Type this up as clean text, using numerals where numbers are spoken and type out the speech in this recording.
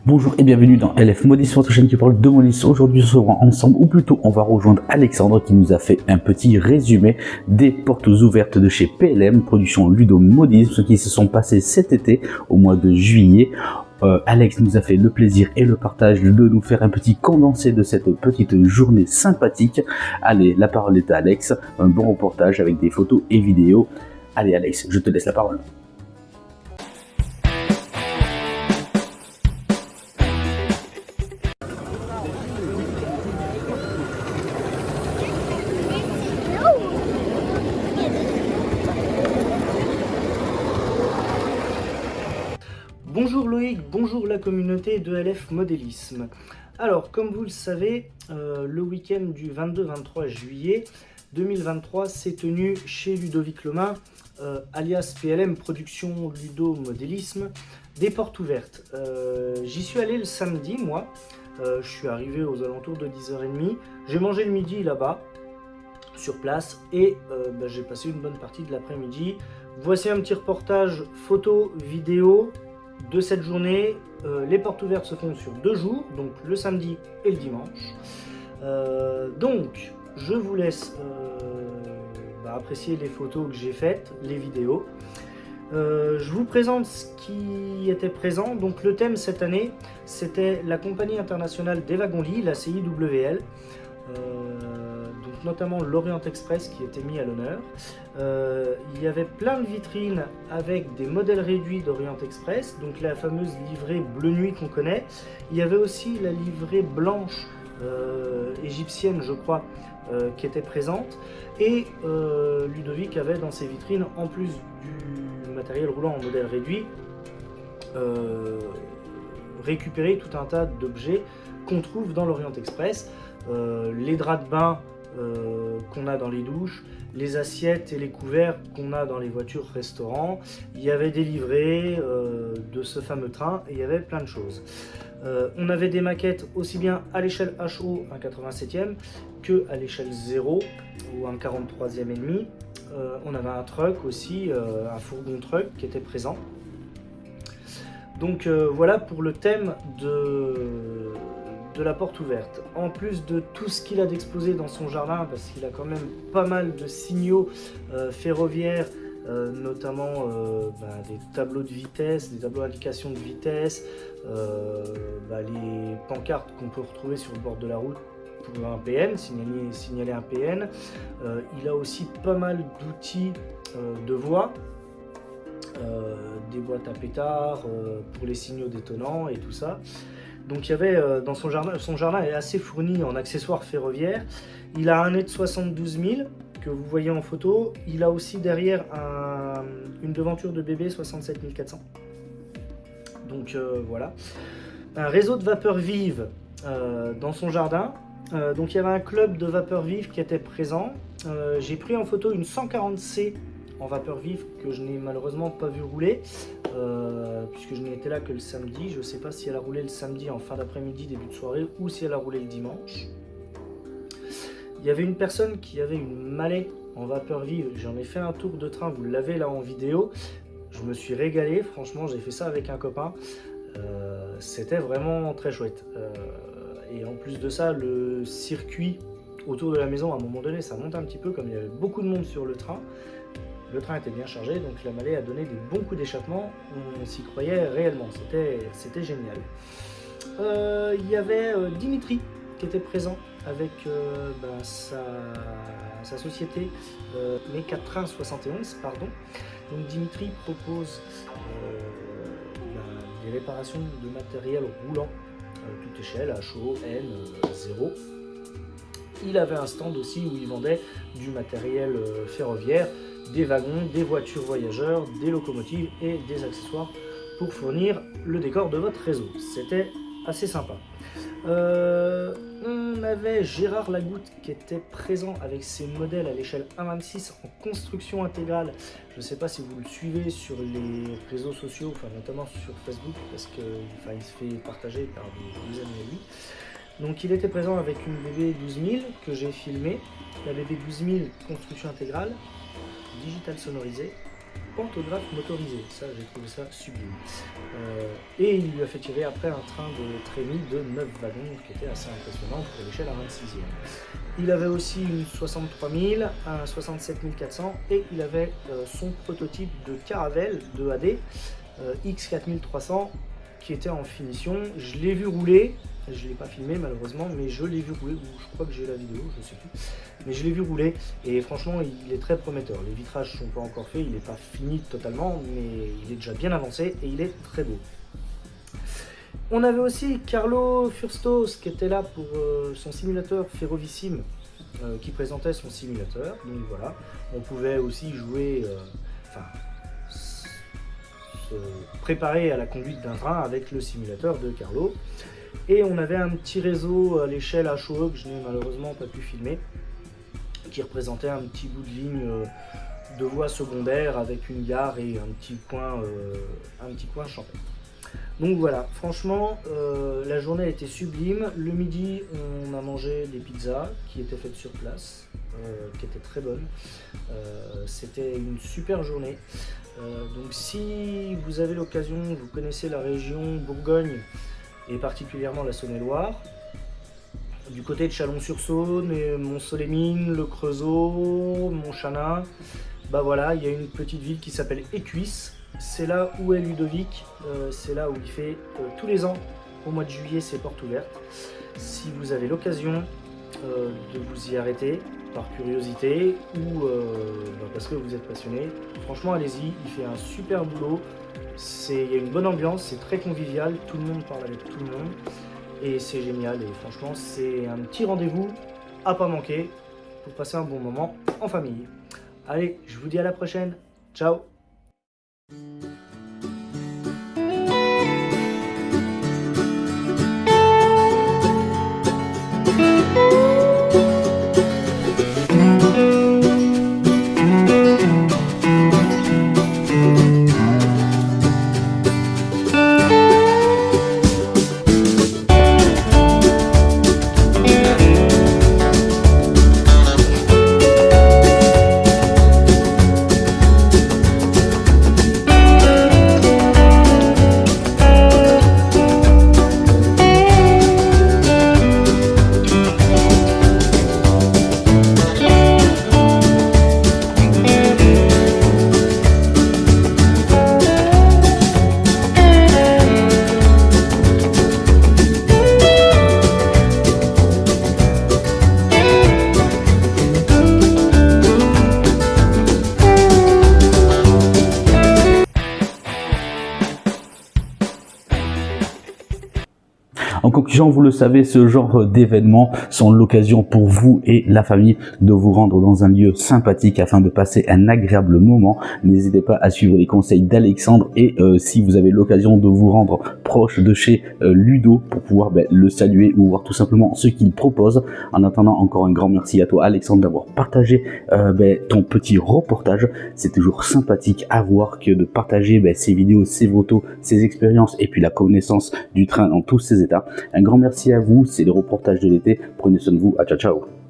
Bonjour et bienvenue dans LF Modis, votre chaîne qui parle de modis. Aujourd'hui, on se revoit ensemble, ou plutôt on va rejoindre Alexandre qui nous a fait un petit résumé des portes ouvertes de chez PLM, production Ludo Modisme, qui se sont passées cet été, au mois de juillet. Alex nous a fait le plaisir et le partage de nous faire un petit condensé de cette petite journée sympathique. Allez, la parole est à Alex, un bon reportage avec des photos et vidéos. Allez Alex, je te laisse la parole. Bonjour Loïc, bonjour la communauté de LF Modélisme. Alors, comme vous le savez, le week-end du 22-23 juillet 2023 s'est tenu chez Ludovic Lomin, alias PLM Production Ludo Modélisme, des portes ouvertes. J'y suis allé le samedi, moi. Je suis arrivé aux alentours de 10h30. J'ai mangé le midi là-bas, sur place, et j'ai passé une bonne partie de l'après-midi. Voici un petit reportage photo, vidéo de cette journée. Les portes ouvertes se font sur 2 jours, donc le samedi et le dimanche. Donc je vous laisse apprécier les photos que j'ai faites, les vidéos. Je vous présente ce qui était présent. Donc le thème cette année, c'était la compagnie internationale des wagons-lits, la CIWL. Donc notamment l'Orient Express qui était mis à l'honneur. Il y avait plein de vitrines avec des modèles réduits d'Orient Express, donc la fameuse livrée bleu nuit qu'on connaît. Il y avait aussi la livrée blanche égyptienne, je crois, qui était présente. Et Ludovic avait dans ses vitrines, en plus du matériel roulant en modèle réduit, récupéré tout un tas d'objets qu'on trouve dans l'Orient Express. Les draps de bain qu'on a dans les douches, les assiettes et les couverts qu'on a dans les voitures restaurants. Il y avait des livrets de ce fameux train et il y avait plein de choses. On avait des maquettes aussi bien à l'échelle HO, un 87e, que à l'échelle 0 ou un 43e et demi. On avait un truck aussi, un fourgon truck qui était présent. Donc voilà pour le thème de la porte ouverte. En plus de tout ce qu'il a d'exposé dans son jardin, parce qu'il a quand même pas mal de signaux ferroviaires, notamment des tableaux de vitesse, des tableaux d'indication de vitesse, les pancartes qu'on peut retrouver sur le bord de la route pour un PN, signaler un PN. Il a aussi pas mal d'outils de voix, des boîtes à pétards pour les signaux détonnants et tout ça. Donc il y avait dans son jardin est assez fourni en accessoires ferroviaires. Il a un nez de 72 000 que vous voyez en photo. Il a aussi derrière une devanture de bébé 67 400. Donc voilà. Un réseau de vapeur vive dans son jardin. Donc il y avait un club de vapeur vive qui était présent. J'ai pris en photo une 140C en vapeur vive que je n'ai malheureusement pas vu rouler puisque je n'ai été là que le samedi. Je ne sais pas si elle a roulé le samedi en fin d'après-midi, début de soirée, ou si elle a roulé le dimanche. Il y avait une personne qui avait une mallette en vapeur vive. J'en ai fait un tour de train, vous l'avez là en vidéo. Je me suis régalé, franchement j'ai fait ça avec un copain. C'était vraiment très chouette. Et en plus de ça, le circuit autour de la maison, à un moment donné, ça monte un petit peu, comme il y avait beaucoup de monde sur le train. Le train était bien chargé, donc la Mallet a donné des bons coups d'échappement. On s'y croyait réellement, c'était génial. Il y avait Dimitri qui était présent avec sa société Meca Train 71, pardon. Donc Dimitri propose des réparations de matériel roulant, toute échelle, HO, N, 0. Il avait un stand aussi où il vendait du matériel ferroviaire, des wagons, des voitures voyageurs, des locomotives et des accessoires pour fournir le décor de votre réseau. C'était assez sympa. On avait Gérard Lagoutte qui était présent avec ses modèles à l'échelle 1,26 en construction intégrale. Je ne sais pas si vous le suivez sur les réseaux sociaux, notamment sur Facebook, parce qu'il se fait partager par des amis à lui. Donc il était présent avec une BB 12000 que j'ai filmée, la BB 12000 construction intégrale, digital sonorisé. pantographe motorisé. Ça, j'ai trouvé ça sublime. Et il lui a fait tirer après un train de trémie de 9 wagons, qui était assez impressionnant pour l'échelle à 26e. Il avait aussi une 63 000, un 67 400 et il avait son prototype de Caravelle de AD X4300 qui était en finition. Je l'ai vu rouler, je ne l'ai pas filmé malheureusement, mais je l'ai vu rouler, ou je crois que j'ai la vidéo, je ne sais plus. Mais je l'ai vu rouler et franchement il est très prometteur. Les vitrages ne sont pas encore faits, il n'est pas fini totalement, mais il est déjà bien avancé et il est très beau. On avait aussi Carlo Furstos qui était là pour son simulateur Ferrovissime qui présentait son simulateur. Donc voilà, on pouvait aussi jouer, se préparer à la conduite d'un train avec le simulateur de Carlo. Et on avait un petit réseau à l'échelle HOE que je n'ai malheureusement pas pu filmer, qui représentait un petit bout de ligne de voie secondaire avec une gare et un petit coin champêtre. Donc voilà, franchement, la journée était sublime. Le midi, on a mangé des pizzas qui étaient faites sur place, qui étaient très bonnes. C'était une super journée. Donc si vous avez l'occasion, vous connaissez la région Bourgogne et particulièrement la Saône-et-Loire, du côté de Chalon-sur-Saône, Mont-Solémine, le Creusot, Montchanin, bah voilà, il y a une petite ville qui s'appelle Écuisse. C'est là où est Ludovic, c'est là où il fait tous les ans, au mois de juillet, ses portes ouvertes. Si vous avez l'occasion de vous y arrêter par curiosité ou parce que vous êtes passionné, franchement allez-y, il fait un super boulot. Il y a une bonne ambiance, c'est très convivial, tout le monde parle avec tout le monde et c'est génial. Et franchement, c'est un petit rendez-vous à pas manquer pour passer un bon moment en famille. Allez, je vous dis à la prochaine, ciao! En conclusion, vous le savez, ce genre d'événements sont l'occasion pour vous et la famille de vous rendre dans un lieu sympathique afin de passer un agréable moment. N'hésitez pas à suivre les conseils d'Alexandre et si vous avez l'occasion de vous rendre proche de chez Ludo pour pouvoir le saluer ou voir tout simplement ce qu'il propose. En attendant, encore un grand merci à toi Alexandre d'avoir partagé ton petit reportage. C'est toujours sympathique à voir que de partager ces vidéos, ces photos, ces expériences et puis la connaissance du train dans tous ses états. Un grand merci à vous, c'est le reportage de l'été. Prenez soin de vous, ciao ciao.